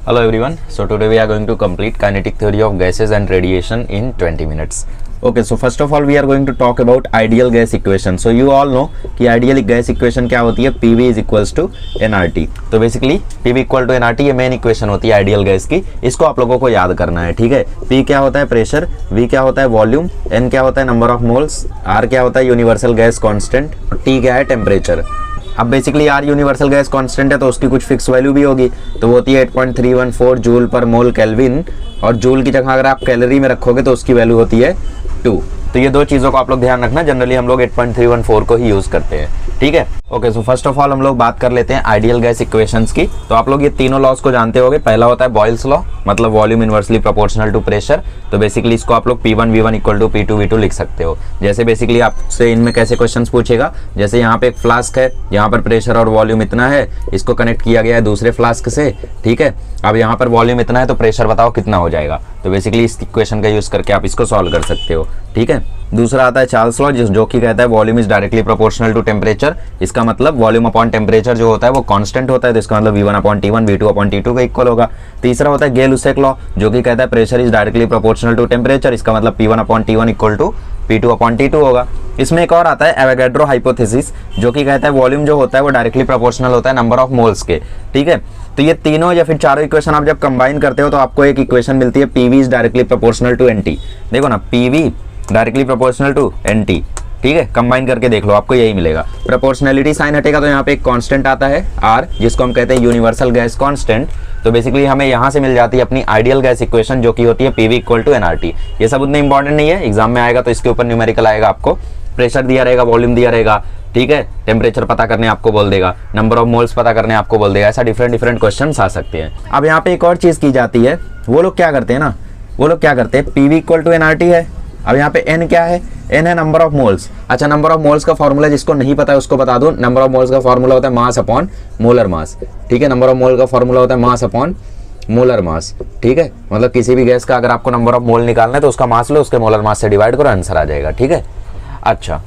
Hello everyone. So today we are going to complete kinetic theory of gases and radiation in 20 minutes. Okay, so first of all we are going to talk about ideal gas equation. So you all know कि ideal gas equation क्या होती है, PV is equals to nRT. तो basically PV equal to nRT ये main equation होती है ideal gas की. इसको आप लोगों को याद करना है, ठीक है. P क्या होता है प्रेशर, V क्या होता है वॉल्यूम, N क्या होता है नंबर ऑफ मोल्स, R क्या होता है यूनिवर्सल गैस कांस्टेंट, T क्या है टेम्परेचर. अब basically R universal gas constant है तो उसकी कुछ फिक्स वैल्यू भी होगी, तो वो होती है 8.314 जूल पर मोल केल्विन, और जूल की जगह अगर आप कैलोरी में रखोगे तो उसकी वैल्यू होती है 2. तो ये दो चीज़ों को आप लोग ध्यान रखना, जनरली हम लोग 8.314 को ही यूज़ करते हैं, ठीक है. Okay, so first of all हम लोग बात कर लेते हैं आइडियल गैस इक्वेशंस की. तो आप लोग ये तीनों लॉस को जानते होंगे. पहला होता है बॉयल्स लॉ, मतलब volume inversely proportional to pressure. तो बेसिकली इसको आप लोग P1 V1 equal to P2 V2 लिख सकते हो. जैसे बेसिकली आपसे इनमें कैसे क्वेश्चंस पूछेगा, जैसे यहाँ पे एक फ्लास्क है, यहाँ पर प्रेशर और वॉल्यूम इतना है, इसको कनेक्ट किया गया है दूसरे फ्लास्क से, ठीक है. अब यहाँ पर वॉल्यूम इतना है तो प्रेशर बताओ कितना हो जाएगा. तो बेसिकली इस इक्वेशन का यूज करके आप इसको सॉल्व कर सकते हो, ठीक है. दूसरा आता है चार्ल्स लॉ, जो कि कहता है volume is directly proportional to temperature. इसका मतलब वॉल्यूम अपॉन टेम्परेचर जो होता है वो कांस्टेंट होता है, तो इसका मतलब V1/T1 V2/T2 का इक्वल होगा. तीसरा होता है गेल-लुसेक लॉ, जो कि कहता है pressure is directly proportional to temperature. इसका मतलब P1/T1 इक्वल टू P2/T2 होगा. इसमें एक और आता है एवोगैड्रो हाइपोथेसिस, जो कि कहता है वॉल्यूम जो होता है वो डायरेक्टली प्रोपोर्शनल होता है नंबर ऑफ मोल्स के, ठीक है. तो ये तीनों या फिर चारों इक्वेशन आप जब कंबाइन करते हो तो आपको एक इक्वेशन मिलती है PV is directly proportional to NT. देखो ना, PV directly proportional to NT, ठीक है. कंबाइन करके देख लो, आपको यही मिलेगा. प्रोपोर्शनलिटी साइन हटेगा तो यहाँ पे एक कांस्टेंट आता है R, जिसको हम कहते हैं यूनिवर्सल गैस कांस्टेंट. तो बेसिकली हमें यहाँ से मिल जाती है अपनी आइडियल गैस इक्वेशन, जो कि होती है PV इक्वल टू nRT. ये सब उतने इंपॉर्टेंट नहीं है, एग्जाम में आएगा तो इसके ऊपर न्यूमेरिकल आएगा. आपको प्रेशर दिया रहेगा, वॉल्यूम दिया रहेगा, ठीक है, टेम्परेचर पता करने आपको बोल देगा, नंबर ऑफ मोल्स पता करने आपको बोल देगा. ऐसा डिफरेंट क्वेश्चन आ सकते हैं. अब यहाँ पे एक और चीज की जाती है, वो लोग क्या करते हैं, PV इक्वल टू nRT है. अब यहाँ पे N क्या है, N है नंबर ऑफ मोल्स. अच्छा, नंबर ऑफ मोल्स का फॉर्मूला जिसको नहीं पता है उसको बता दूं. नंबर ऑफ मोल्स का फॉर्मूला होता है मास अपॉन मोलर मास, ठीक है. नंबर ऑफ मोल का फॉर्मूला होता है मास अपॉन मोलर मास, ठीक है. मतलब किसी भी गैस का अगर आपको नंबर ऑफ मोल निकालना है तो उसका मास लो, उसके मोलर मास से डिवाइड करो, आंसर आ जाएगा, ठीक है. अच्छा,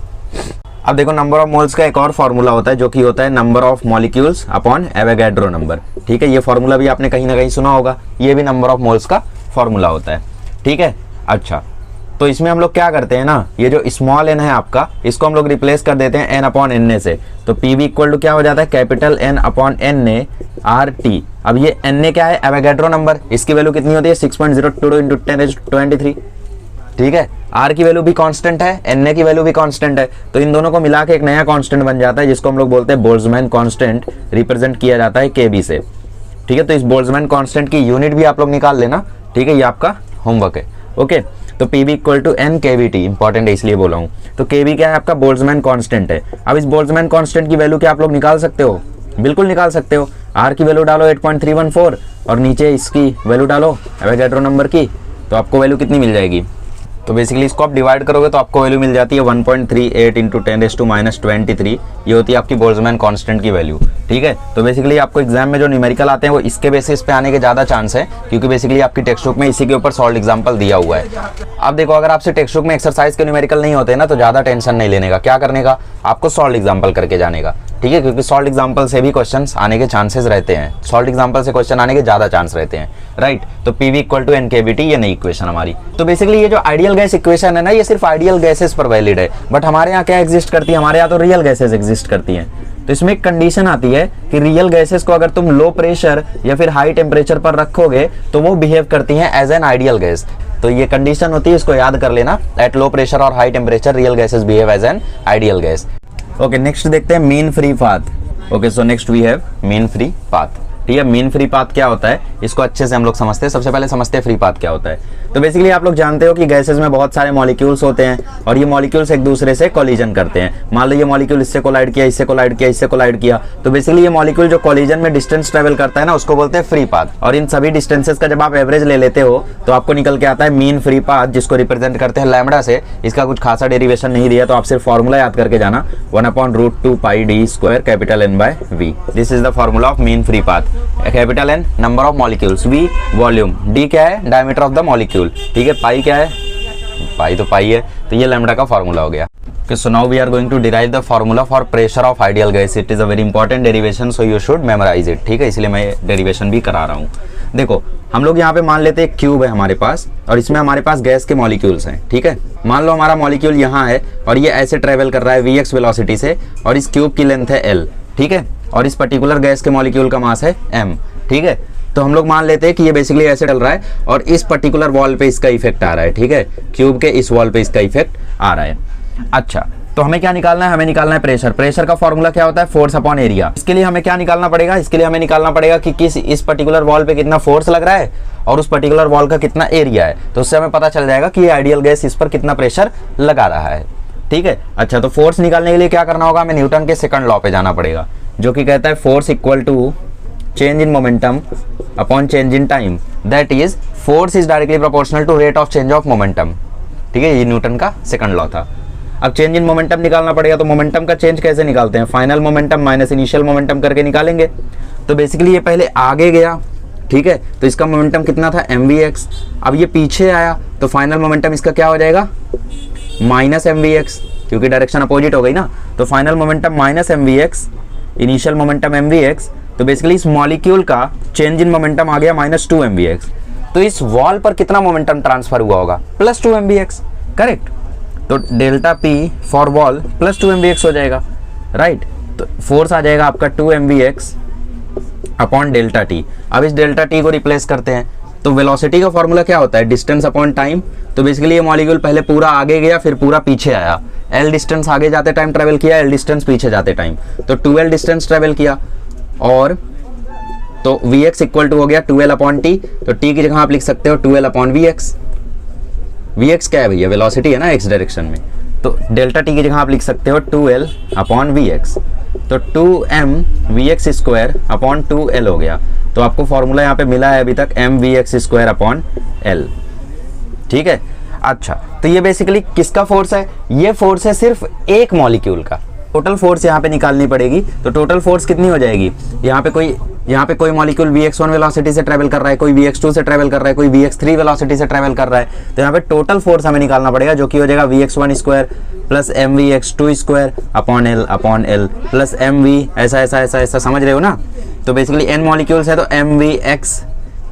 अब देखो नंबर ऑफ मोल्स का एक और फॉर्मूला होता है, जो कि होता है number of molecules upon Avogadro number, ठीक है. ये फॉर्मूला भी आपने कहीं ना कहीं सुना होगा, ये भी नंबर ऑफ मोल्स का फॉर्मूला होता है, ठीक है. अच्छा, तो इसमें हम लोग क्या करते हैं ना, ये जो स्मॉल n है आपका, इसको हम लोग रिप्लेस कर देते हैं n/n से. तो PV इक्वल टू क्या हो जाता है, कैपिटल N/n RT. अब ये n क्या है, एवोगैड्रो नंबर, इसकी वैल्यू कितनी होती है 6.022 × 10⁻23, ठीक है. R की वैल्यू भी कांस्टेंट है, N की वैल्यू भी कांस्टेंट है, तो इन दोनों को मिला के एक नया कांस्टेंट बन जाता है, जिसको हम लोग बोलते हैं बोल्ट्जमैन कांस्टेंट. रिप्रेजेंट किया जाता है KB से, ठीक है. तो इस बोल्ट्जमैन कांस्टेंट की यूनिट भी आप लोग निकाल लेना, ठीक है. ये आपका होमवर्क है, ओके. तो PV equal to N kVT, important है इसलिए बोला हूँ. तो KB क्या है आपका, बोल्ट्जमैन कांस्टेंट है. अब इस बोल्ट्जमैन कांस्टेंट की वैल्यू क्या आप लोग निकाल सकते हो, बिल्कुल निकाल सकते हो. R की वैल्यू डालो 8.314 और नीचे इसकी वैल्यू डालो एवोगैड्रो नंबर की, तो आपको वैल्यू कितनी मिल जाएगी. तो बेसिकली इसको आप डिवाइड करोगे तो आपको वैल्यू मिल जाती है 1.38 × 10⁻23. ये होती है आपकी बोल्ट्जमैन कांस्टेंट की वैल्यू, ठीक है. तो बेसिकली आपको एग्जाम में जो न्यूमेरिकल आते हैं वो इसके बेसिस पे आने के ज़्यादा चांस है, क्योंकि बेसिकली आपकी टेक्स्ट बुक में इसी के ऊपर सॉल्व एग्जाम्पल दिया हुआ है. अब देखो, अगर आपसे टेक्स्ट बुक में एक्सरसाइज के न्यूमेरिकल नहीं होते ना तो ज़्यादा टेंशन नहीं लेने का. क्या करने का, आपको सॉल्व एग्जाम्पल करके जाने का, ठीक है. क्योंकि सॉल्व एग्जाम्पल से भी क्वेश्चन आने के चांसेस रहते हैं, सॉल्व एग्जाम्पल से क्वेश्चन आने के ज़्यादा चांस रहते हैं, राइट. तो PV equal to N kVT, ये नई इक्वेशन हमारी. तो बेसिकली ये जो आइडियल गैस इक्वेशन है ना, ये सिर्फ आइडियल गैसेस पर वैलिड है. बट हमारे यहाँ क्या एग्जिस्ट करती है, हमारे यहाँ तो रियल गैसेस एग्जिस्ट करती हैं. तो इसमें एक कंडीशन आती है कि रियल गैसेस को अगर तुम लो प्रेशर या फिर हाई टेम्परेचर पर रखोगे तो वो बिहेव करती हैं एज एन आइडियल गैस. तो ये कंडीशन होती है, इसको याद कर लेना. एट लो प्रेशर और high temperature real gases behave as an ideal gas. Okay, next देखते हैं mean free path. Okay, so next we have mean free path, ठीक है. मीन फ्री पाथ क्या होता है, इसको अच्छे से हम लोग समझते हैं. सबसे पहले समझते हैं फ्री पाथ क्या होता है. तो बेसिकली आप लोग जानते हो कि गैसेस में बहुत सारे मॉलिक्यूल्स होते हैं और ये मॉलिक्यूल्स एक दूसरे से कोलिजन करते हैं. मान लो ये मॉलिक्यूल इससे कोलाइड किया, इससे कोलाइड किया, इससे कोलाइड किया. तो बेसिकली ये मॉलिक्यूल जो कोलिजन में डिस्टेंस ट्रेवल करता है ना, उसको बोलते हैं फ्री पाथ. और इन सभी डिस्टेंसेस का जब आप एवरेज ले लेते हो तो आपको निकल के आता है मीन फ्री पाथ, जिसको रिप्रेजेंट करते हैं लैम्बडा से. इसका कुछ खासा डेरिवेशन नहीं दिया, तो आप सिर्फ फॉर्मूला याद करके जाना, 1/√2 πd² capital N/V. This is the formula of mean free path. Capital N number of molecules, V volume, D क्या है, डायमीटर ऑफ द मॉलिक्यूल, ठीक है. पाई क्या है, पाई तो पाई है. तो ये लैम्बडा का फॉर्मूला हो गया. Okay, so now we are going to derive the formula for pressure of ideal gas. It is a very important derivation, so you should memorize it. ठीक है, इसलिए मैं डेरिवेशन भी करा रहा हूँ. देखो हम लोग यहाँ पे मान लेते हैं क्यूब है हमारे पास और इसमें हमारे पास गैस के मॉलिक्यूल्स हैं. ठीक है, मान लो हमारा मॉलिक्यूल यहाँ है और ये ऐसे ट्रेवल कर रहा है vx वेलोसिटी से और इस क्यूब की लेंथ है l. ठीक है, और इस पर्टिकुलर गैस के मॉलिक्यूल का मास है m. ठीक है, तो हम लोग मान लेते हैं कि ये बेसिकली ऐसे चल रहा है और इस पर्टिकुलर वॉल पे इसका इफेक्ट आ रहा है. ठीक है, क्यूब के इस वॉल पे इसका इफेक्ट आ रहा है. अच्छा, तो हमें क्या निकालना है? हमें निकालना है प्रेशर. प्रेशर का फॉर्मूला क्या होता है? Force upon area. इसके लिए हमें क्या निकालना पड़ेगा? इसके लिए हमें निकालना पड़ेगा कि किस इस पर्टिकुलर वॉल पे कितना फोर्स लग रहा है और उस पर्टिकुलर वॉल का कितना एरिया है. तो उससे हमें पता चल जाएगा कि ये आइडियल गैस इस पर कितना प्रेशर लगा रहा है. ठीक है, अच्छा, तो फोर्स निकालने के लिए क्या करना होगा? हमें न्यूटन के सेकंड लॉ पे जाना पड़ेगा, जो कि कहता है force equal to change in momentum upon change in time. That is force is directly proportional to rate of change of momentum. ठीक है, ये न्यूटन का सेकंड लॉ था. अब चेंज इन मोमेंटम निकालना पड़ेगा, तो मोमेंटम का चेंज कैसे निकालते हैं? Final momentum minus initial momentum करके निकालेंगे. तो बेसिकली ये पहले आगे गया. ठीक है, तो इसका मोमेंटम कितना था? mvx. अब ये पीछे आया तो फाइनल मोमेंटम इसका क्या हो जाएगा? माइनस mvx, क्योंकि डायरेक्शन अपोजिट हो गई ना. तो final momentum minus mvx, initial momentum mvx. तो बेसिकली इस मॉलिक्यूल का चेंज इन मोमेंटम आ गया -2 mvx. तो इस वॉल पर कितना मोमेंटम ट्रांसफर हुआ होगा? +2 mvx. करेक्ट, तो delta P for wall +2 mvx हो जाएगा. राइट, तो फोर्स आ जाएगा आपका 2 mvx अपॉन डेल्टा T. अब इस डेल्टा T को रिप्लेस करते हैं तो वेलोसिटी का फॉर्मूला क्या होता है? Distance upon time. तो बेसिकली ये मॉलिक्यूल पहले पूरा आगे गया फिर पूरा पीछे आया. L डिस्टेंस आगे जाते टाइम ट्रेवल किया, L डिस्टेंस पीछे जाते टाइम, तो 2L डिस्टेंस ट्रेवल किया. और तो Vx इक्वल टू हो गया 2L अपॉन T. तो T की जगह आप लिख सकते हो 2L अपॉन Vx. Vx क्या है भैया? वेलोसिटी है ना x डायरेक्शन में. तो डेल्टा T की जगह आप लिख सकते हो 2L अपॉन Vx. तो 2m Vx square upon 2L हो गया. तो आपको फॉर्मूला यहाँ पे मिला है अभी तक mVx स्क्वायर अपॉन L. ठीक है, अच्छा, तो ये बेसिकली किसका फोर्स है? ये फोर्स है सिर्फ एक मॉलिक्यूल का. टोटल फोर्स यहाँ पे निकालनी पड़ेगी. तो टोटल फोर्स कितनी हो जाएगी? यहाँ पे कोई मॉलिक्यूल Vx1 वेलोसिटी से ट्रेवल कर रहा है, कोई Vx2 से ट्रेवल कर रहा है, कोई Vx3 वेलोसिटी से ट्रेवल कर रहा है. तो यहाँ पे टोटल फोर्स हमें निकालना पड़ेगा, जो कि हो जाएगा Vx1 square plus mVx2 square upon L plus mv. ऐसा समझ रहे हो ना? तो बेसिकली n मॉलिक्यूल्स है तो mvx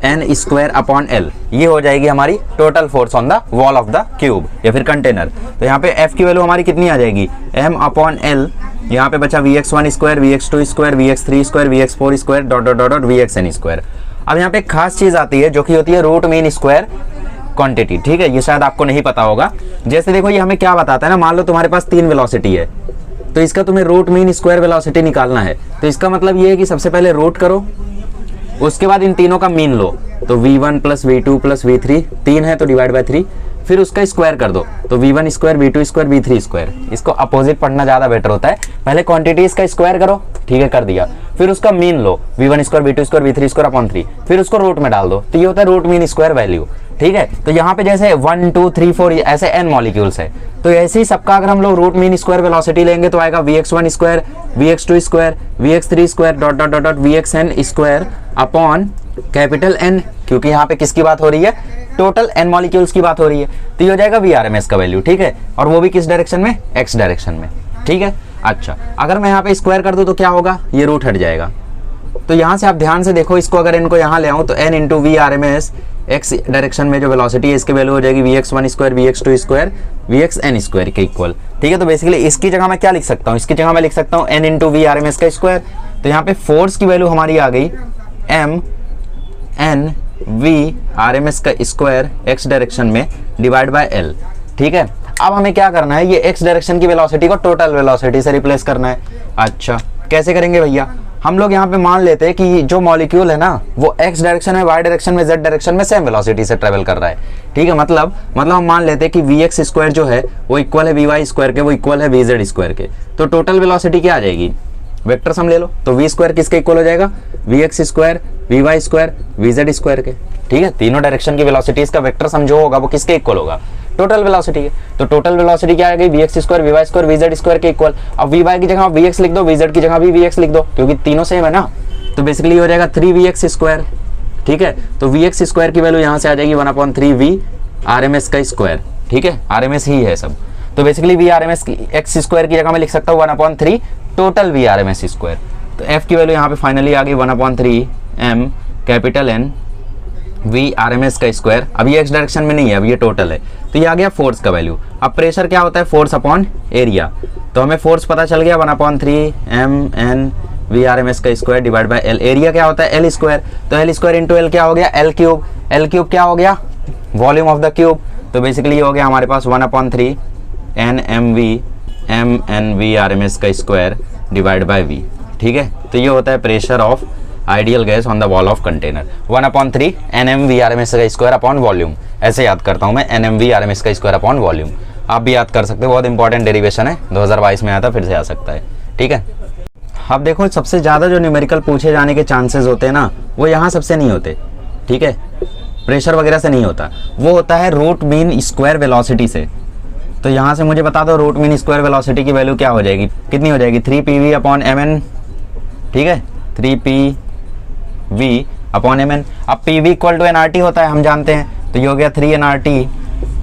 n square upon L. ये हो जाएगी हमारी total force on the wall of the cube या फिर कंटेनर. तो यहाँ पे F की वैल्यू हमारी कितनी आ जाएगी? m upon L. यहाँ पे बचा Vx1 square, Vx2 square, Vx3 square, Vx4 square dot Vxn square. अब यहाँ पे एक खास चीज आती है जो कि होती है रूट मीन स्क्वायर क्वांटिटी. ठीक है, ये शायद आपको नहीं पता होगा. जैसे देखो ये हमें क्या बताता है ना, मान लो तुम्हारे पास 3 वेलोसिटी है तो इसका तुम्हें रूट मीन स्क्वायर वेलोसिटी निकालना है. तो इसका मतलब ये है कि सबसे पहले रूट करो, उसके बाद इन तीनों का मीन लो. तो v1 plus v2 plus v3, 3 है तो डिवाइड बाय 3, फिर उसका स्क्वायर कर दो. तो v1 square, v2 square, v3 square. इसको अपोजिट पढ़ना ज्यादा बेटर होता है. पहले क्वांटिटीज का स्क्वायर करो. ठीक है, कर दिया. फिर उसका मीन लो, v1 square, v2 square, v3 square upon 3, फिर उसको रूट में डाल दो. तो ये होता है रूट मीन स्क्वायर वैल्यू. ठीक है, तो यहाँ पे जैसे 1 2 3 4 ऐसे n मॉलिक्यूल्स है, तो ऐसे ही सबका अगर हम लोग रूट मीन स्क्वायर वेलोसिटी लेंगे तो आएगा Vx1 square, Vx2 square, Vx3 square dot Vxn square upon capital N. क्योंकि यहाँ पे किसकी बात हो रही है? टोटल n मॉलिक्यूल्स की बात हो रही है. तो ये हो जाएगा Vrms का वैल्यू. ठीक है, और वो भी किस डायरेक्शन में? x डायरेक्शन में. ठीक है, अच्छा, अगर मैं यहाँ पे स्क्वायर कर दूं तो क्या होगा? ये रूट हट जाएगा. तो यहाँ से आप ध्यान से देखो, इसको अगर इनको यहाँ ले आऊँ तो n into Vrms x direction में जो वेलोसिटी है इसकी वैल्यू हो जाएगी Vx1 square, Vx2 square, Vxn square के इक्वल. ठीक है, तो बेसिकली इसकी जगह मैं क्या लिख सकता हूँ? इसकी जगह मैं लिख सकता हूँ n इंटू Vrms का स्क्वायर. तो यहाँ पे फोर्स की वैल्यू हमारी आ गई m n Vrms का स्क्वायर x डायरेक्शन में डिवाइड बाय L. ठीक है, अब हमें क्या करना है? ये x डायरेक्शन की वेलोसिटी को टोटल वेलोसिटी से रिप्लेस करना है. अच्छा, कैसे करेंगे भैया? हम लोग यहाँ पे मान लेते हैं कि जो मॉलिक्यूल है ना वो x डायरेक्शन में, y डायरेक्शन में, z डायरेक्शन में सेम वेलोसिटी से ट्रेवल कर रहा है. ठीक है, मतलब हम मान लेते हैं कि Vx स्क्वायर जो है वो इक्वल है Vy स्क्वायर के, वो इक्वल है Vz स्क्वायर के. तो टोटल वेलोसिटी क्या आ जाएगी? वेक्टर सम ले लो. तो v स्क्वायर किसके इक्वल हो जाएगा? Vx square, Vy square, Vz square के. ठीक है, तीनों डायरेक्शन की वेलोसिटीज का वेक्टर सम जो होगा वो किसके इक्वल होगा? टोटल वेलोसिटी के. तो टोटल वेलोसिटी क्या आ गई? Vx square, Vy square, Vz square के इक्वल. अब Vy की जगह आप Vx लिख दो, Vz की जगह भी Vx लिख दो, क्योंकि तीनों सेम है ना. तो बेसिकली हो जाएगा 3Vx स्क्वायर. ठीक है, तो Vx स्क्वायर की वैल्यू यहाँ से आ जाएगी 1/3 V Rms का स्क्वायर. ठीक है, RMS ही है सब. तो basically V R M S X square की जगह मैं लिख सकता हूँ 1/3 total V R M S square. तो एफ की वैल्यू यहाँ पे फाइनली आ गई 1/3 M capital N V R M S का स्क्वायर। अब ये एक्स डायरेक्शन में नहीं है, अब ये टोटल है। तो ये आ गया फोर्स का वैल्यू। अब प्रेशर क्या होता है, फोर्स अपॉन एरिया। तो हमें फोर्स पता चल गया 1/3 M N V R M S का square divide by L. Area क्या होता है, एल स्क्वायर। तो एल स्क्वायर इंटू एल क्या हो गया, एल क्यूब। एल क्यूब क्या हो गया, वॉल्यूम ऑफ द क्यूब। तो बेसिकली हो गया हमारे पास 1/3 N M V R M S का स्क्वायर डिवाइड बाय वी। ठीक है, तो ये होता है pressure of ideal gas on the wall of container. 1/3 N M V R M S का स्क्वायर अपॉन वॉल्यूम। ऐसे याद करता हूँ मैं, N M V R M S का स्क्वायर अपॉन वॉल्यूम। आप भी याद कर सकते हो, बहुत इंपॉर्टेंट डेरिवेशन है, 2022 में आया था, फिर से आ सकता है। ठीक है, अब देखो सबसे ज़्यादा जो न्यूमेरिकल पूछे जाने के चांसेस होते हैं ना, वो यहाँ सबसे नहीं होते। ठीक है, प्रेशर वगैरह से नहीं होता, वो होता है रूट मीन स्क्वायर वेलोसिटी से। तो यहाँ से मुझे बता दो रूट मीन स्क्वायर वेलोसिटी की वैल्यू क्या हो जाएगी, कितनी हो जाएगी, 3pv अपॉन mn। ठीक है, 3pv अपॉन mn। अब pv इक्वल टू nRT होता है, हम जानते हैं। तो ये हो गया 3nRT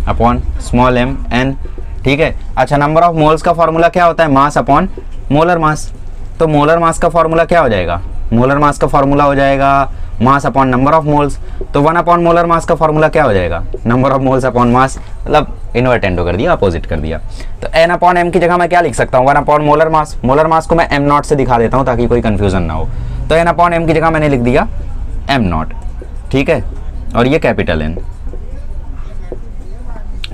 upon small m n। ठीक है, अच्छा नंबर ऑफ मोल्स का फॉर्मूला क्या होता है, मास अपॉन मोलर मास। तो मोलर मास का फॉर्मूला क्या हो जाएगा, मोलर मास का फॉर्मूला हो जाएगा mass upon number of moles. तो 1 अपॉन मोलर मास का फॉर्मूला क्या हो जाएगा, number of moles upon mass, मतलब इन्वर्टेंडो कर दिया, अपोजिट कर दिया। तो n अपॉन m की जगह मैं क्या लिख सकता हूँ, 1 upon molar mass. Molar mass को मैं m नॉट से दिखा देता हूँ ताकि कोई कंफ्यूजन ना हो। तो n अपॉन m की जगह मैंने लिख दिया m नॉट। ठीक है, और ये कैपिटल N।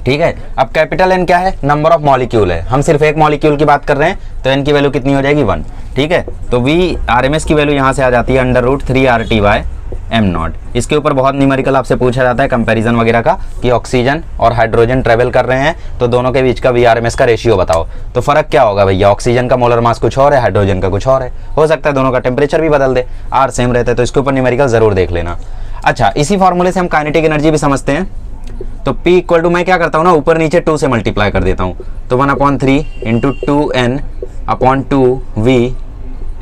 ठीक है, अब कैपिटल N क्या है, नंबर ऑफ मॉलिक्यूल है, हम सिर्फ एक मॉलिक्यूल की बात कर रहे हैं। तो N की वैल्यू कितनी हो जाएगी, 1। ठीक है, तो वी आर एम एस की वैल्यू यहाँ से आ जाती है √3RT बाय एम नॉट। इसके ऊपर बहुत न्यूमेरिकल आपसे पूछा जाता है, कंपैरिजन वगैरह का, कि ऑक्सीजन और हाइड्रोजन ट्रेवल कर रहे हैं तो दोनों के बीच का वी आर एम एस का रेशियो बताओ। तो फर्क क्या होगा भैया, ऑक्सीजन का मोलर मास कुछ और है, हाइड्रोजन का कुछ और है। हो सकता है दोनों का टेम्परेचर भी बदल दे, आर सेम रहता है। तो इसके ऊपर न्यूमेरिकल जरूर देख लेना। अच्छा, इसी फॉर्मूले से हम काइनेटिक एनर्जी भी समझते हैं। तो P इक्वल टू मैं क्या करता हूँ ना, ऊपर नीचे 2 से मल्टीप्लाई कर देता हूँ। तो 1/3 into 2n upon 2v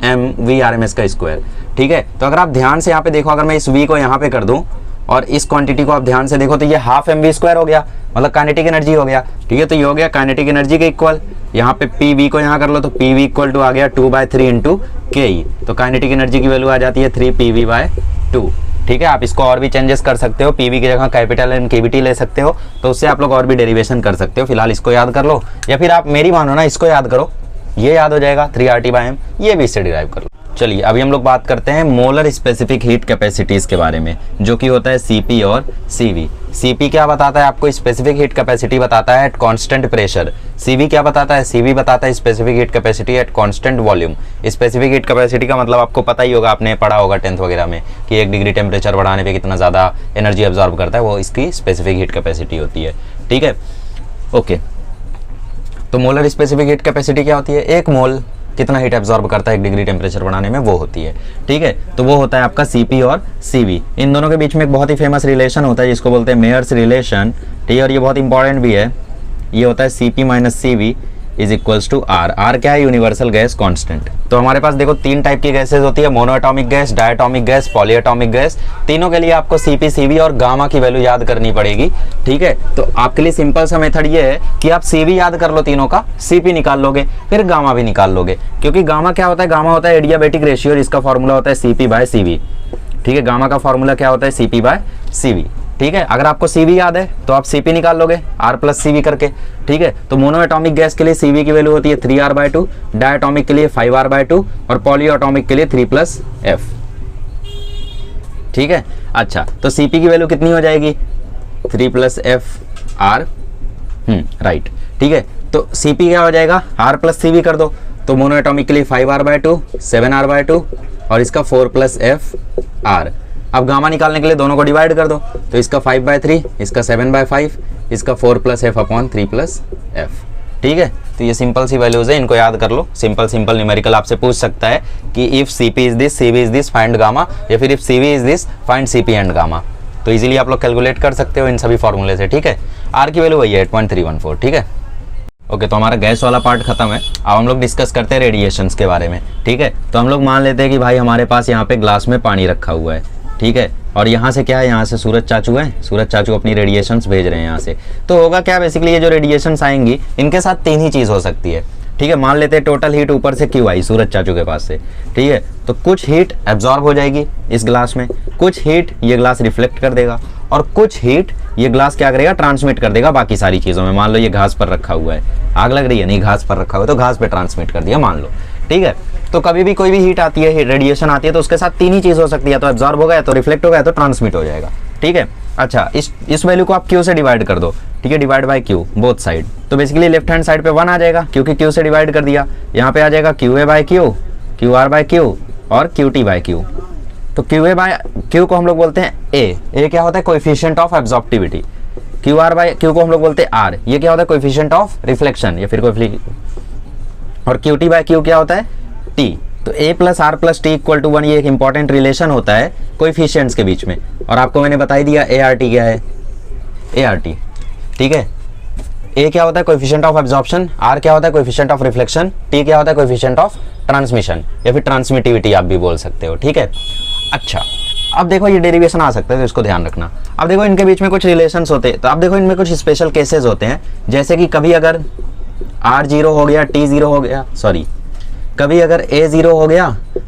m V R M S का स्क्वायर। ठीक है, तो अगर आप ध्यान से यहाँ पे देखो, अगर मैं इस v को यहाँ पे कर दूँ और इस क्वांटिटी को आप ध्यान से देखो, तो ये हाफ mv स्क्वायर हो गया, मतलब काइनेटिक एनर्जी हो गया। ठीक है, तो ये हो गया काइनेटिक एनर्जी के इक्वल। यहाँ पे pv को यहाँ कर लो, तो pv इक्वल टू आ गया 2/3 इंटू ke। तो काइनेटिक एनर्जी की वैल्यू आ जाती है 3pv/2। ठीक है, आप इसको और भी चेंजेस कर सकते हो, पीवी की जगह कैपिटल एन केवीटी ले सकते हो, तो उससे आप लोग और भी डेरिवेशन कर सकते हो। फिलहाल इसको याद कर लो, या फिर आप मेरी मानो ना, इसको याद करो, ये याद हो जाएगा 3RT/m, ये भी इससे डिराइव कर लो। चलिए अभी हम लोग बात करते हैं मोलर स्पेसिफिक हीट कैपेसिटीज के बारे में, जो कि होता है सीपी और सीवी। सीपी क्या बताता है आपको, स्पेसिफिक हीट कैपेसिटी बताता है एट कांस्टेंट प्रेशर। सीवी क्या बताता है, सीवी बताता है specific heat capacity at constant volume. Specific heat capacity का मतलब आपको पता ही होगा, आपने पढ़ा होगा 10th वगैरह में, कि 1 डिग्री टेम्परेचर बढ़ाने पे कितना ज़्यादा एनर्जी एब्जॉर्ब करता है, वो इसकी स्पेसिफिक हीट कैपेसिटी होती है। ठीक है, ओके। तो मोलर स्पेसिफिक हीट कैपेसिटी क्या होती है, 1 मोल कितना हीट एब्जॉर्ब करता है 1 डिग्री टेम्परेचर बढ़ाने में, वो होती है। ठीक है, तो वो होता है आपका सीपी और सीवी। इन दोनों के बीच में एक बहुत ही फेमस रिलेशन होता है जिसको बोलते हैं मेयर्स रिलेशन। ठीक है, और ये बहुत इंपॉर्टेंट भी है। ये होता है CP minus CV is equals to R. R क्या है, यूनिवर्सल गैस कांस्टेंट। तो हमारे पास देखो 3 टाइप की गैसेज होती है, monoatomic gas, diatomic gas, polyatomic gas. तीनों के लिए आपको सीपी सीवी और गामा की वैल्यू याद करनी पड़ेगी। ठीक है, तो आपके लिए सिंपल सा मेथड ये है कि आप सीवी याद कर लो तीनों का, सीपी निकाल लोगे, फिर गामा भी निकाल लोगे। क्योंकि गामा क्या होता है, गामा होता है एडियाबेटिक रेशियो, जिसका फॉर्मूला होता है CP/CV। ठीक है, गामा का फॉर्मूला क्या होता है, CP/CV। ठीक है, अगर आपको CV याद है तो आप CP निकाल लोगे R+CV करके। ठीक है, तो मोनोएटॉमिक गैस के लिए CV की वैल्यू होती है 3R/2, डायटॉमिक के लिए 5R/2 और पॉलीएटॉमिक के लिए 3+F। ठीक है, अच्छा तो CP की वैल्यू कितनी हो जाएगी, 3+FR। राइट। ठीक है, तो CP क्या हो जाएगा, R+CV कर दो, तो मोनोएटॉमिक के लिए 5R/2, 7R/2 और इसका 4+FR। अब गामा निकालने के लिए दोनों को डिवाइड कर दो, तो इसका 5/3, इसका 7/5, इसका 4+F अपॉन 3+F। ठीक है, तो ये सिंपल सी वैल्यूज है, इनको याद कर लो। सिंपल न्यूमेरिकल आपसे पूछ सकता है कि if CP is this, CV is this, find gamma, या फिर if CV is this, find CP and gamma. तो इजीली आप लोग कैलकुलेट कर सकते हो इन सभी फॉर्मूले से। ठीक है, R की वैल्यू वही है 8.314। ठीक है, ओके। तो हमारा गैस वाला पार्ट खत्म है। अब हम लोग डिस्कस करते हैं रेडिएशंस के बारे में। ठीक है, तो हम लोग मान लेते हैं कि भाई हमारे पास यहाँ पे ग्लास में पानी रखा हुआ है। ठीक है, और यहाँ से क्या है, यहाँ से सूरज चाचू हैं, सूरज चाचू अपनी रेडिएशंस भेज रहे हैं यहाँ से। तो होगा क्या, बेसिकली ये जो रेडिएशंस आएंगी इनके साथ तीन ही चीज़ हो सकती है, ठीक है। मान लेते हैं टोटल हीट ऊपर से क्यों आई, सूरज चाचू के पास से, ठीक है। तो कुछ हीट एब्जॉर्ब हो जाएगी इस ग्लास में, कुछ हीट ये ग्लास रिफ्लेक्ट कर देगा, और कुछ हीट ये ग्लास क्या करेगा, ट्रांसमिट कर देगा बाकी सारी चीज़ों में। मान लो ये घास पर रखा हुआ है, आग लग रही है, नहीं घास पर रखा हुआ है तो घास पे ट्रांसमिट कर दिया मान लो, ठीक है। तो कभी भी कोई भी हीट आती है, रेडिएशन आती है, तो उसके साथ तीन ही चीज़ हो सकती है, तो एब्जॉर्ब होगा, या तो रिफ्लेक्ट होगा, या तो ट्रांसमिट हो जाएगा, ठीक है। अच्छा, इस वैल्यू को आप क्यू से डिवाइड कर दो, ठीक है, divide by Q both side. तो बेसिकली लेफ्ट हैंड साइड पे 1 आ जाएगा क्योंकि क्यू से डिवाइड कर दिया। यहाँ पे आ जाएगा Q A by Q, Q R by Q और क्यू टी बाय क्यू। तो क्यू ए बाय क्यू को हम लोग बोलते हैं ए क्या होता है, coefficient of absorptivity. Q R by Q को हम लोग बोलते हैं आर, ये क्या होता है, कोएफिशिएंट ऑफ रिफ्लेक्शन या फिर और क्यू टी बाय क्यू क्या होता है, टी। तो a plus R plus T equal to 1, ये एक इंपॉर्टेंट रिलेशन होता है कोएफिशिएंट्स के बीच में। और आपको मैंने बता ही दिया ए आर टी क्या है, ए आर टी, ठीक है। ए क्या होता है, कोएफिशिएंट ऑफ एब्जॉर्प्शन, आर क्या होता है, कोएफिशिएंट ऑफ रिफ्लेक्शन, टी क्या होता है, कोएफिशिएंट ऑफ ट्रांसमिशन या फिर ट्रांसमिटिविटी आप भी बोल सकते हो, ठीक है। अच्छा, अब देखो ये डेरिवेशन आ सकता है तो इसको ध्यान रखना। अब देखो इनके बीच में कुछ रिलेशंस होते हैं, तो अब देखो इनमें कुछ स्पेशल केसेस होते हैं, जैसे कि कभी अगर आर 0 हो गया, टी 0 हो गया, सॉरी कभी अगर ए 0 हो गया,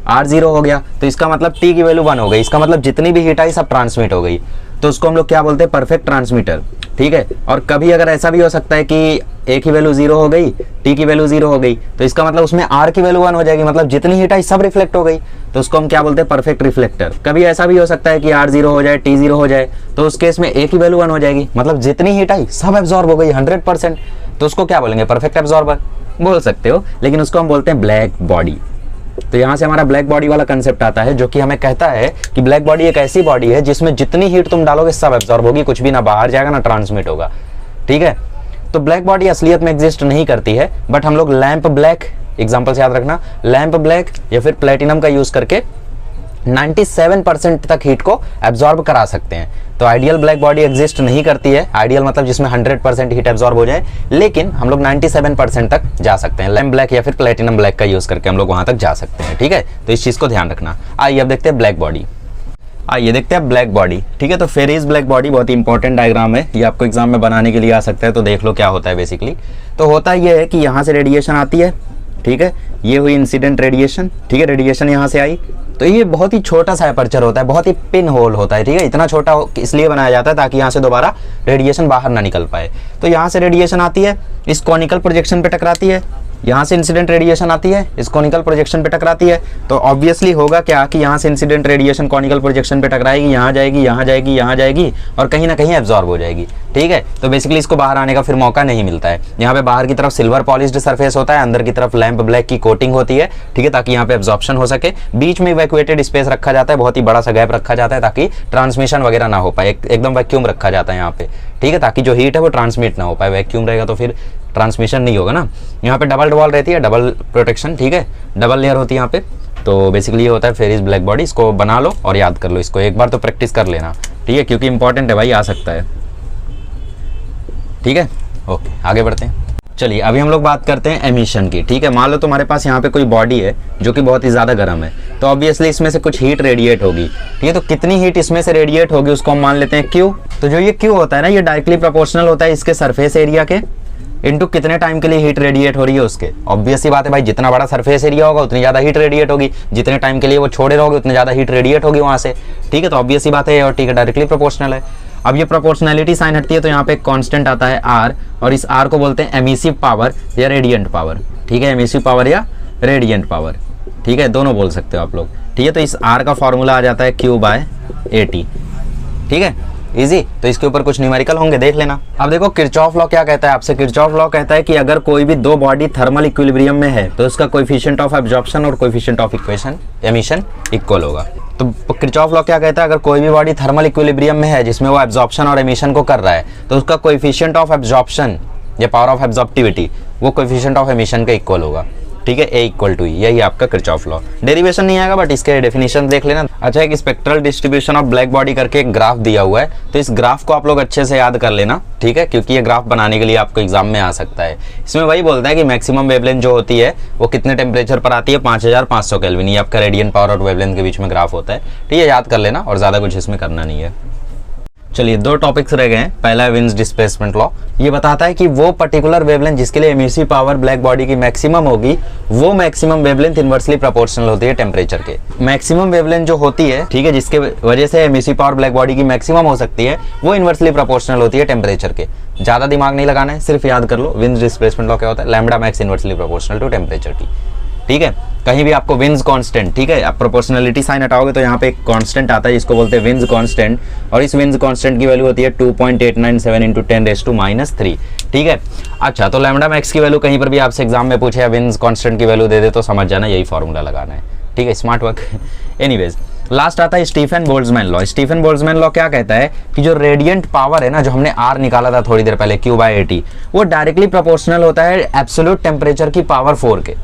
आर 0 हो गया, तो इसका मतलब टी की वैल्यू 1 हो गई, इसका मतलब जितनी भी हीट आई सब ट्रांसमिट हो गई, तो उसको हम लोग क्या बोलते हैं, परफेक्ट ट्रांसमीटर, ठीक है। और कभी अगर ऐसा भी हो सकता है कि ए की वैल्यू 0 हो गई, टी की वैल्यू 0 हो गई, तो इसका मतलब उसमें आर की वैल्यू 1 हो जाएगी, मतलब जितनी हीट आई सब रिफ्लेक्ट हो गई, तो उसको हम क्या बोलते हैं, परफेक्ट रिफ्लेक्टर। कभी ऐसा भी हो सकता है कि आर 0 हो जाए, टी 0 हो जाए, तो उस केस में ए की वैल्यू 1 हो जाएगी, मतलब जितनी हीट आई सब एब्जॉर्ब हो गई 100%, तो उसको क्या बोलेंगे, परफेक्ट एब्जॉर्बर बोल सकते हो, लेकिन उसको हम बोलते हैं ब्लैक बॉडी। तो यहाँ से हमारा ब्लैक बॉडी वाला कंसेप्ट आता है, जो कि हमें कहता है कि ब्लैक बॉडी एक ऐसी बॉडी है जिसमें जितनी हीट तुम डालोगे सब एब्जॉर्ब होगी, कुछ भी ना बाहर जाएगा ना ट्रांसमिट होगा, ठीक है। तो ब्लैक बॉडी असलियत में एग्जिस्ट नहीं करती है, बट हम लोग लैंप ब्लैक, एग्जांपल से याद रखना, लैंप ब्लैक या फिर प्लेटिनम का यूज करके 97% तक हीट को एब्जॉर्ब करा सकते हैं। तो आइडियल ब्लैक बॉडी एग्जिस्ट नहीं करती है, आइडियल मतलब जिसमें 100% हीट एब्जॉर्ब हो जाए, लेकिन हम लोग 97% तक जा सकते हैं, लैंप ब्लैक या फिर प्लेटिनम ब्लैक का यूज करके हम लोग वहां तक जा सकते हैं, ठीक है। तो इस चीज को ध्यान रखना। आइए अब देखते हैं ब्लैक बॉडी, आइए देखते हैं ब्लैक बॉडी, ठीक है। तो फेरिस ब्लैक बॉडी बहुत ही इंपॉर्टेंट डायग्राम है, ये आपको एग्जाम में बनाने के लिए आ सकता है, तो देख लो क्या होता है। बेसिकली तो होता ये है कि यहाँ से रेडिएशन आती है, ठीक है, ये हुई इंसिडेंट रेडिएशन, ठीक है, रेडिएशन यहाँ से आई, तो ये बहुत ही छोटा सा अपर्चर होता है, बहुत ही पिन होल होता है, ठीक है। इतना छोटा इसलिए बनाया जाता है ताकि यहाँ से दोबारा रेडिएशन बाहर ना निकल पाए। तो यहाँ से रेडिएशन आती है, इस कॉनिकल प्रोजेक्शन पे टकराती है, यहाँ से इंसिडेंट रेडिएशन आती है, इस कॉनिकल प्रोजेक्शन पे टकराती है, तो ऑब्वियसली होगा क्या कि यहाँ से इंसिडेंट रेडिएशन कॉनिकल प्रोजेक्शन पे टकराएगी, यहाँ जाएगी, यहाँ जाएगी, यहाँ जाएगी और कहीं ना कहीं एब्जॉर्ब हो जाएगी, ठीक है। तो बेसिकली इसको बाहर आने का फिर मौका नहीं मिलता है। यहाँ पे बाहर की तरफ सिल्वर पॉलिश्ड सरफेस होता है, अंदर की तरफ लैंप ब्लैक की कोटिंग होती है, ठीक है, ताकि यहाँ पे एब्जॉर्प्शन हो सके। बीच में इवैक्यूएटेड स्पेस रखा जाता है, बहुत ही बड़ा सा गैप रखा जाता है ताकि ट्रांसमिशन वगैरह ना हो पाए, एकदम वैक्यूम रखा जाता है यहाँ पे, ठीक है, ताकि जो हीट है वो ट्रांसमिट ना हो पाए। वैक्यूम रहेगा तो फिर ट्रांसमिशन नहीं होगा ना। यहाँ पे डबल वॉल रहती है, डबल प्रोटेक्शन, ठीक है, डबल लेयर होती है यहाँ पे। तो बेसिकली ये होता है फेरिस ब्लैक बॉडी, इसको बना लो और याद कर लो, इसको एक बार तो प्रैक्टिस कर लेना, ठीक है, क्योंकि इंपॉर्टेंट है भाई, आ सकता है, ठीक है। ओके आगे बढ़ते हैं। चलिए अभी हम लोग बात करते हैं एमिशन की, ठीक है। मान लो तुम्हारे पास यहाँ पे कोई बॉडी है जो कि बहुत ही ज़्यादा गर्म है, तो ऑब्वियसली इसमें से कुछ हीट रेडिएट होगी, ठीक है। तो कितनी हीट इसमें से रेडिएट होगी उसको हम मान लेते हैं क्यू। तो जो ये क्यू होता है ना, ये डायरेक्टली प्रोपोर्शनल होता है इसके सरफेस एरिया के इनटू कितने टाइम के लिए हीट रेडिएट हो रही है उसके। ऑब्वियस सी बात है भाई, जितना बड़ा सरफेस एरिया होगा उतनी ज़्यादा हीट रेडिएट होगी, जितने टाइम के लिए वो छोड़े रहोगे उतनी ज़्यादा हीट रेडिएट होगी वहाँ से, ठीक है। तो ऑब्वियस सी बात है और ठीक है, डायरेक्टली प्रोपोर्शनल है। अब ये प्रोपोर्शनैलिटी साइन हटती है तो यहाँ पे एक कांस्टेंट आता है आर, और इस आर को बोलते हैं एमिसिव पावर या रेडिएंट पावर, ठीक है, एमिसिव पावर या रेडिएंट पावर, ठीक है, दोनों बोल सकते हो आप लोग, ठीक है। तो इस आर का फॉर्मूला आ जाता है Q बाय AT, ठीक है, इजी। तो इसके ऊपर कुछ न्यूमेरिकल होंगे, देख लेना। अब देखो किरचॉफ लॉ क्या कहता है आपसे, किरचॉफ लॉ कहता है कि अगर कोई भी दो बॉडी थर्मल इक्विलिब्रियम में है तो उसका कोएफिशिएंट ऑफ एब्जॉर्प्शन और कोएफिशिएंट ऑफ एमिशन इक्वल होगा। तो किरचॉफ लॉ क्या कहता है, अगर कोई भी बॉडी थर्मल इक्विलिब्रियम में है जिसमें वो एब्जॉर्प्शन और एमिशन को कर रहा है, तो उसका कोएफिशिएंट ऑफ एब्जॉर्प्शन या पावर ऑफ एब्जॉर्प्टिविटी वो कोएफिशिएंट ऑफ एमिशन के इक्वल होगा, ठीक है, ए इक्वल टू ई, यही आपका किरचॉफ लॉ। डेरिवेशन नहीं आएगा बट इसके डेफिनेशन देख लेना। अच्छा, एक spectral distribution of black body करके एक ग्राफ दिया हुआ है, तो इस ग्राफ को आप लोग अच्छे से याद कर लेना, ठीक है, क्योंकि ये ग्राफ बनाने के लिए आपको एग्जाम में आ सकता है। इसमें वही बोलता है कि मैक्सिमम वेवलेंथ जो होती है वो कितने टेम्परेचर पर आती है, 5500 केल्विन। ये आपका रेडियंट पावर और वेवलेंथ के बीच में ग्राफ होता है, ठीक है, याद कर लेना और ज़्यादा कुछ इसमें करना नहीं है। चलिए, दो टॉपिक्स रह गए हैं। पहला है विन्स डिस्प्लेसमेंट लॉ, ये बताता है कि वो पर्टिकुलर वेवलेंथ जिसके लिए एमिसिव पावर ब्लैक बॉडी की मैक्सिमम होगी, वो मैक्सिमम वेवलेंथ इनवर्सली प्रोपोर्शनल होती है टेम्परेचर के। मैक्सिमम वेवलेंथ जो होती है, ठीक है, जिसके वजह से एमिसिव पावर ब्लैक बॉडी की मैक्सिमम हो सकती है, वो इनवर्सली प्रोपोर्शनल होती है टेम्परेचर के। ज्यादा दिमाग नहीं लगाना है, सिर्फ याद कर लो विन्स डिस्प्लेसमेंट लॉ क्या होता है, lambda max inversely proportional to temperature T, ठीक है। कहीं भी आपको विन्स कांस्टेंट, ठीक है, आप प्रोपोर्शनलिटी साइन हटाओगे तो यहाँ पे एक कांस्टेंट आता है जिसको बोलते हैं विन्स कांस्टेंट, और इस विन्स कांस्टेंट की वैल्यू होती है 2.897 इंटू 10⁻⁻3, ठीक है। अच्छा, तो लैम्बडा मैक्स की वैल्यू कहीं पर भी आपसे एग्जाम में पूछे या विन्स कांस्टेंट की वैल्यू दे दे तो समझ जाना यही फॉर्मूला लगाना है, ठीक है, स्मार्ट वर्क। एनीवेज, लास्ट आता है Stefan Boltzmann law. Stefan Boltzmann law क्या कहता है कि जो रेडियंट पावर है ना, जो हमने आर निकाला था थोड़ी देर पहले, Q/AT, वो डायरेक्टली प्रोपोर्शनल होता है एब्सोल्यूट टेम्परेचर की पावर 4 के,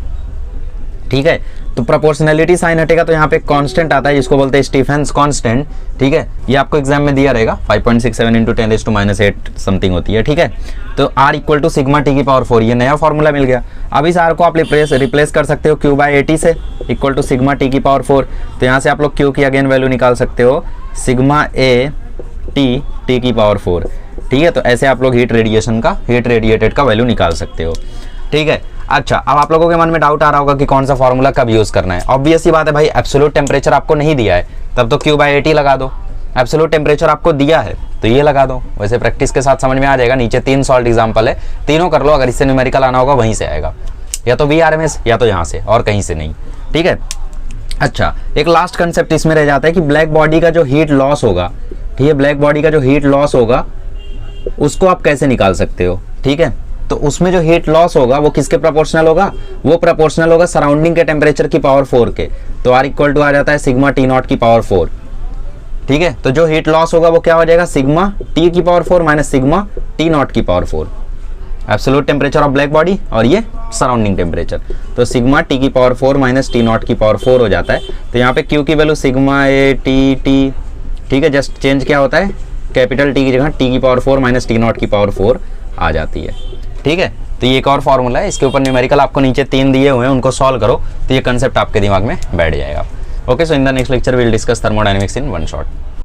ठीक है। तो प्रोपोर्शनलिटी साइन हटेगा तो यहाँ पे कांस्टेंट आता है जिसको बोलते हैं स्टीफेंस कांस्टेंट, ठीक है। ये आपको एग्जाम में दिया रहेगा, 5.67 इंटू 10⁻⁸ समथिंग होती है, ठीक है। तो R equal to sigma T की पावर 4, ये नया फॉर्मूला मिल गया। अब इस R को आप रिप्लेस कर सकते हो Q/AT से, इक्वल टू सिग्मा टी की पावर 4। तो यहाँ से आप लोग Q की अगेन वैल्यू निकाल सकते हो, सिग्मा A टी की पावर 4, ठीक है। तो ऐसे आप लोग हीट रेडिएटेड का वैल्यू निकाल सकते हो, ठीक है। अच्छा, अब आप लोगों के मन में डाउट आ रहा होगा कि कौन सा फॉर्मूला कब यूज करना है। ऑब्वियस सी बात है भाई, एब्सोल्यूट टेम्परेचर आपको नहीं दिया है तब तो Q/AT लगा दो, एब्सोल्यूट टेम्परेचर आपको दिया है तो ये लगा दो। वैसे प्रैक्टिस के साथ समझ में आ जाएगा, नीचे 3 सॉल्ट एग्जाम्पल है, तीनों कर लो, अगर इससे न्यूमेरिकल आना होगा वहीं से आएगा, या तो VRMS या तो यहाँ से और कहीं से नहीं, ठीक है। अच्छा, एक लास्ट कंसेप्ट इसमें रह जाता है कि ब्लैक बॉडी का जो हीट लॉस होगा, ठीक है, ब्लैक बॉडी का जो हीट लॉस होगा उसको आप कैसे निकाल सकते हो, ठीक है। तो उसमें जो हीट लॉस होगा वो किसके प्रोपोर्शनल होगा, वो प्रोपोर्शनल होगा सराउंडिंग के टेम्परेचर की पावर 4 के। तो R इक्वल टू आ जाता है सिग्मा T0 की पावर 4, ठीक है। तो जो हीट लॉस होगा वो क्या हो जाएगा, सिग्मा T की पावर 4 माइनस सिग्मा T0 की power 4, absolute temperature of black body और ये सराउंडिंग टेम्परेचर। तो सिग्मा T की पावर 4 माइनस T0 की पावर 4 हो जाता है। तो यहाँ पे Q की वैल्यू सिग्मा AT, ठीक है, जस्ट चेंज क्या होता है, कैपिटल T की जगह T की पावर 4 माइनस T0 की पावर 4 आ जाती है, ठीक है। तो ये एक और फॉर्मूला है, इसके ऊपर न्यूमेरिकल आपको नीचे 3 दिए हुए हैं, उनको सॉल्व करो तो ये कंसेप्ट आपके दिमाग में बैठ जाएगा। Okay, so in the next lecture we will discuss thermodynamics in one shot.